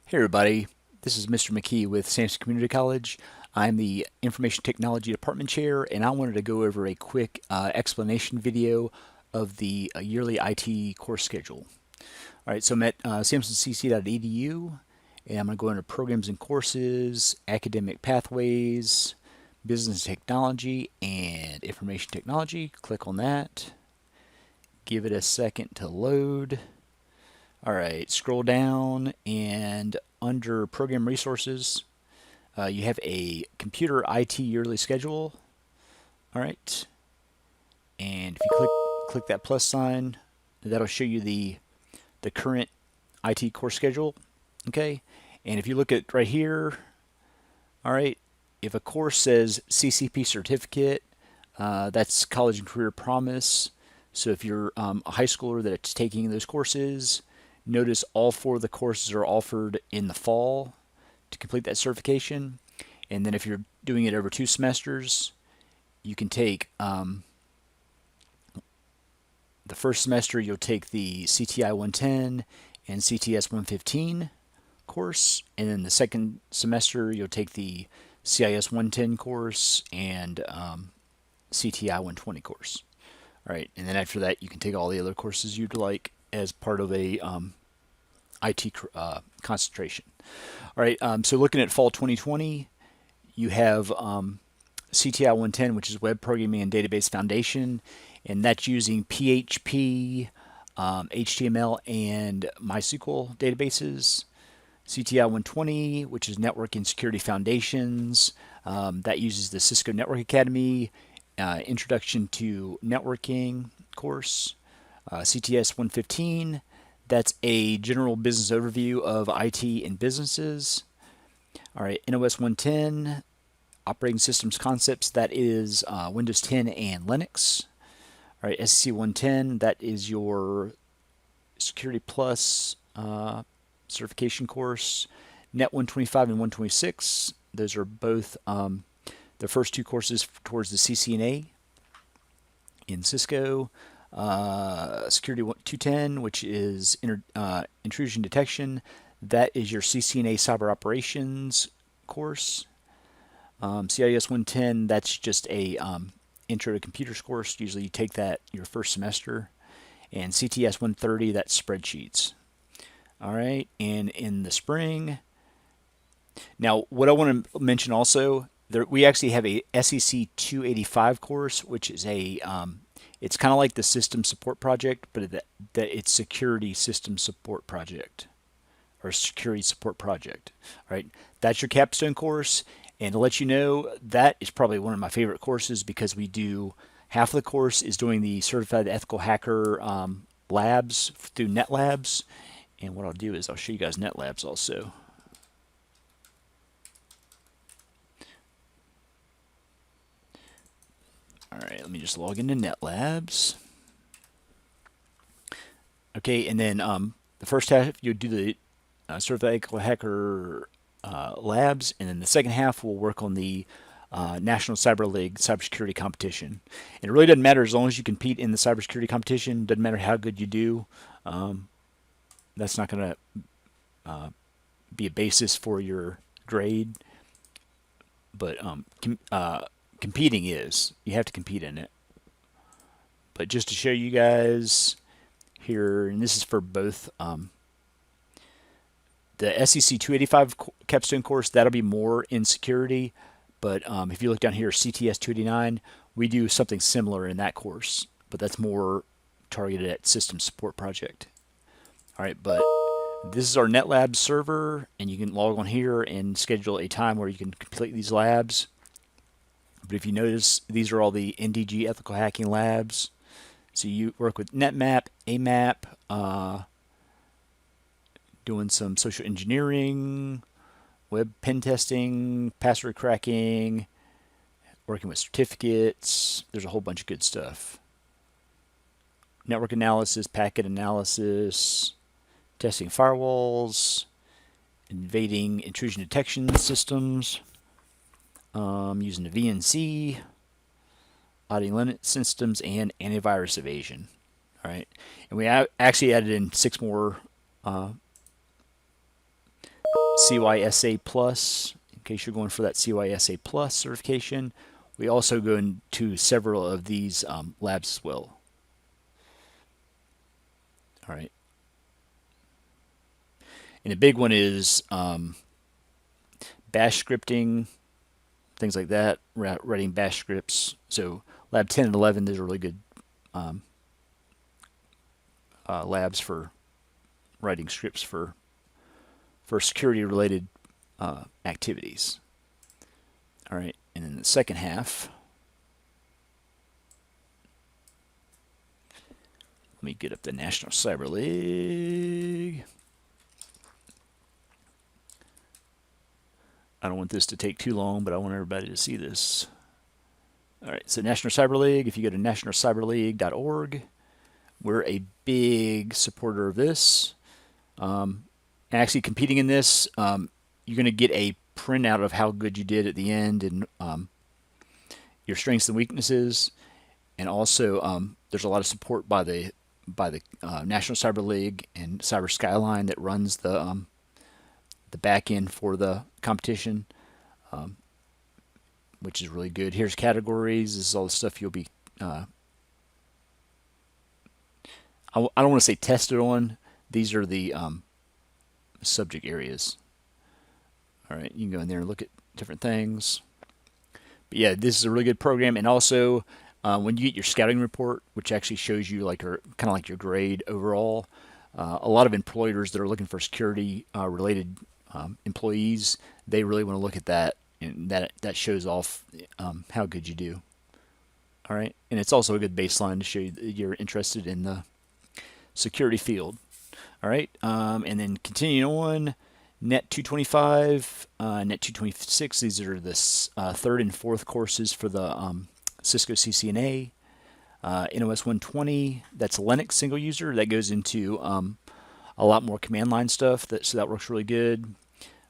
Hey everybody, this is Mr. McKee with Samson Community College. I'm the Information Technology Department Chair, and I wanted to go over a quick explanation video of the yearly IT course schedule. All right, so I'm at samsoncc.edu, and I'm going to go into Programs and Courses, Academic Pathways, Business Technology, and Information Technology. Click on that. Give it a second to load. All right, scroll down and under Program Resources, you have a Computer IT Yearly Schedule. All right, and if you click that plus sign, that'll show you the current IT course schedule. Okay, and if you look at right here, all right, if a course says CCP certificate, that's College and Career Promise. So if you're a high schooler that's taking those courses, notice all four of the courses are offered in the fall to complete that certification. And then if you're doing it over 2 semesters, you can take the first semester, you'll take the CTI 110 and CTS 115 course. And then the second semester, you'll take the CIS 110 course and CTI 120 course. All right, and then after that, you can take all the other courses you'd like as part of a IT concentration. All right, so looking at fall 2020, you have CTI 110, which is Web Programming and Database Foundation, and that's using PHP, HTML, and MySQL databases. CTI 120, which is Network and Security Foundations, that uses the Cisco Network Academy Introduction to Networking course. CTS 115, that's a general business overview of IT and businesses. All right, NOS 110, operating systems concepts, that is Windows 10 and Linux. All right, SEC 110, that is your Security Plus certification course. Net 125 and 126, those are both the first two courses towards the CCNA in Cisco. Security 210, which is intrusion detection, that is your CCNA cyber operations course. CIS 110, that's just a intro to computers course. Usually you take that your first semester. And CTS 130, that's spreadsheets. All right, and in the spring, now what I want to mention also, we actually have a SEC 285 course, which is a it's kind of like the system support project, but it's security system support project or security support project. All right, that's your capstone course, and to let you know, that is probably one of my favorite courses because we do half of the course is doing the certified ethical hacker labs through NetLabs, and what I'll do is I'll show you guys NetLabs also. All right, let me just log into NetLabs. Okay, and then the first half you do the certified ethical hacker labs, and then the second half we'll work on the National Cyber League cybersecurity competition. And it really doesn't matter as long as you compete in the cybersecurity competition. Doesn't matter how good you do. That's not going to be a basis for your grade. But competing is. You have to compete in it. But just to show you guys here, and this is for both the SEC 285 capstone course, that'll be more in security. But if you look down here, CTS 289, we do something similar in that course, but that's more targeted at system support project. All right, but this is our NetLabs server, and you can log on here and schedule a time where you can complete these labs. But if you notice, these are all the NDG ethical hacking labs. So you work with NetMap, AMAP, doing some social engineering, web pen testing, password cracking, working with certificates. There's a whole bunch of good stuff. Network analysis, packet analysis, testing firewalls, invading intrusion detection systems, using the VNC, auditing Linux systems, and antivirus evasion. All right, and we actually added in 6 more CYSA Plus, in case you're going for that CYSA Plus certification. We also go into several of these labs as well. All right. And a big one is bash scripting, things like that, writing bash scripts. So lab 10 and 11, those are really good labs for writing scripts for security related activities. All right, and then the second half, let me get up the National Cyber League. I don't want this to take too long, but I want everybody to see this. All right, so National Cyber League, if you go to nationalcyberleague.org, we're a big supporter of this. Actually competing in this, you're going to get a printout of how good you did at the end and your strengths and weaknesses. And also, there's a lot of support by the National Cyber League and Cyber Skyline that runs the back end for the competition, which is really good. Here's categories. This is all the stuff you'll be. I don't want to say tested on. These are the subject areas. All right, you can go in there and look at different things. But yeah, this is a really good program. And also, when you get your scouting report, which actually shows you like kind of like your grade overall, a lot of employers that are looking for security related employees, they really want to look at that, and that shows off how good you do. All right, and it's also a good baseline to show you that you're interested in the security field. All right, and then continuing on, Net 225, Net 226. These are the third and fourth courses for the Cisco CCNA. NOS 120, that's Linux single user. That goes into a lot more command line stuff. So that works really good.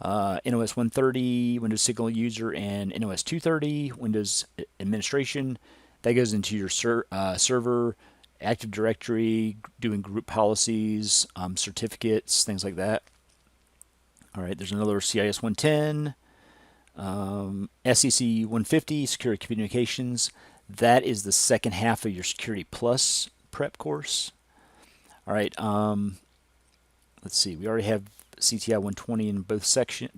NOS 130, Windows single user, and NOS 230, Windows administration. That goes into your server, Active Directory, doing group policies, certificates, things like that. All right, there's another CIS 110, SEC 150, Secure Communications. That is the second half of your Security Plus prep course. All right, let's see. We already have CTI 120 in both semesters.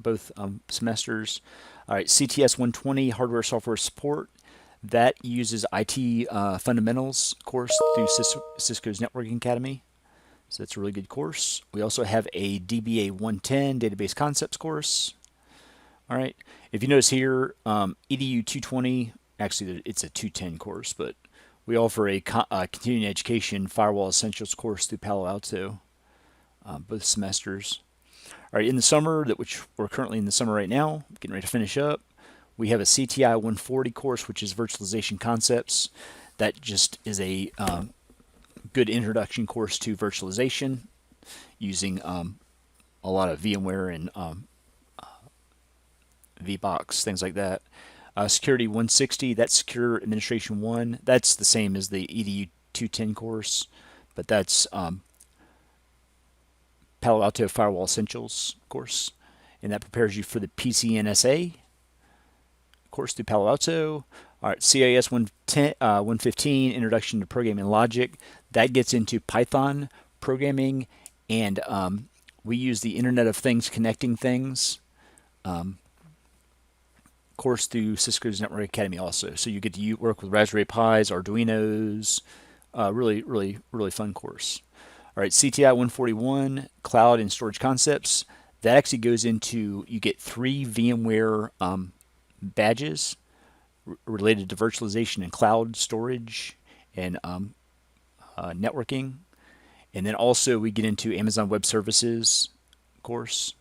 All right, CTS 120, Hardware Software Support. That uses IT Fundamentals course through Cisco's Networking Academy. So that's a really good course. We also have a DBA 110 Database Concepts course. All right. If you notice here, EDU 220, actually it's a 210 course, but we offer a continuing education Firewall Essentials course through Palo Alto, both semesters. All right, in the summer, which we're currently in the summer right now, getting ready to finish up, we have a CTI 140 course, which is Virtualization Concepts. That just is a good introduction course to virtualization using a lot of VMware and VBox, things like that. Security 160, that's Secure Administration 1. That's the same as the EDU 210 course, but that's Palo Alto Firewall Essentials course, and that prepares you for the PCNSA course through Palo Alto. All right, CIS 115, Introduction to Programming Logic. That gets into Python programming, and we use the Internet of Things connecting things course through Cisco's Network Academy also. So you get to work with Raspberry Pis, Arduinos. Really fun course. All right, CTI 141, Cloud and Storage Concepts. That actually goes into, you get 3 VMware badges related to virtualization and cloud storage and networking. And then also we get into Amazon Web Services course.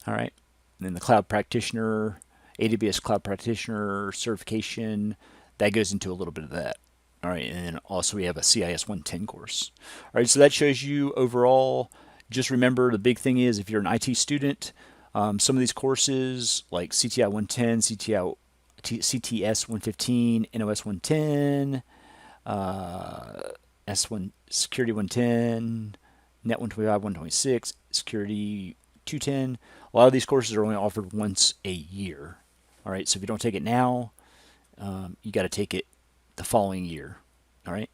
All right. And then the Cloud Practitioner, AWS Cloud Practitioner certification, that goes into a little bit of that. All right. And then also we have a CIS 110 course. All right. So that shows you overall. Just remember, the big thing is if you're an IT student, some of these courses like CTI 110, CTS 115, NOS 110, S1 Security 110, Net 125, 126, Security 210. A lot of these courses are only offered once a year. All right, so if you don't take it now, you got to take it the following year. All right,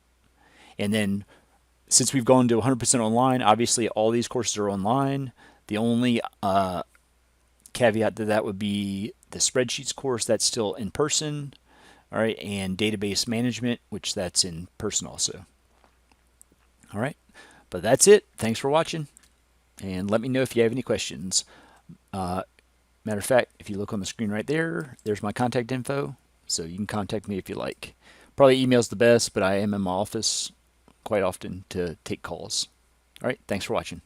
and then since we've gone to 100% online, obviously all these courses are online. The only caveat to that would be the spreadsheets course, that's still in person. All right, and database management, which that's in person also. All right, but that's it. Thanks for watching, and let me know if you have any questions. Matter of fact, if you look on the screen right there, there's my contact info, so you can contact me if you like. Probably email's the best, but I am in my office quite often to take calls. All right, thanks for watching.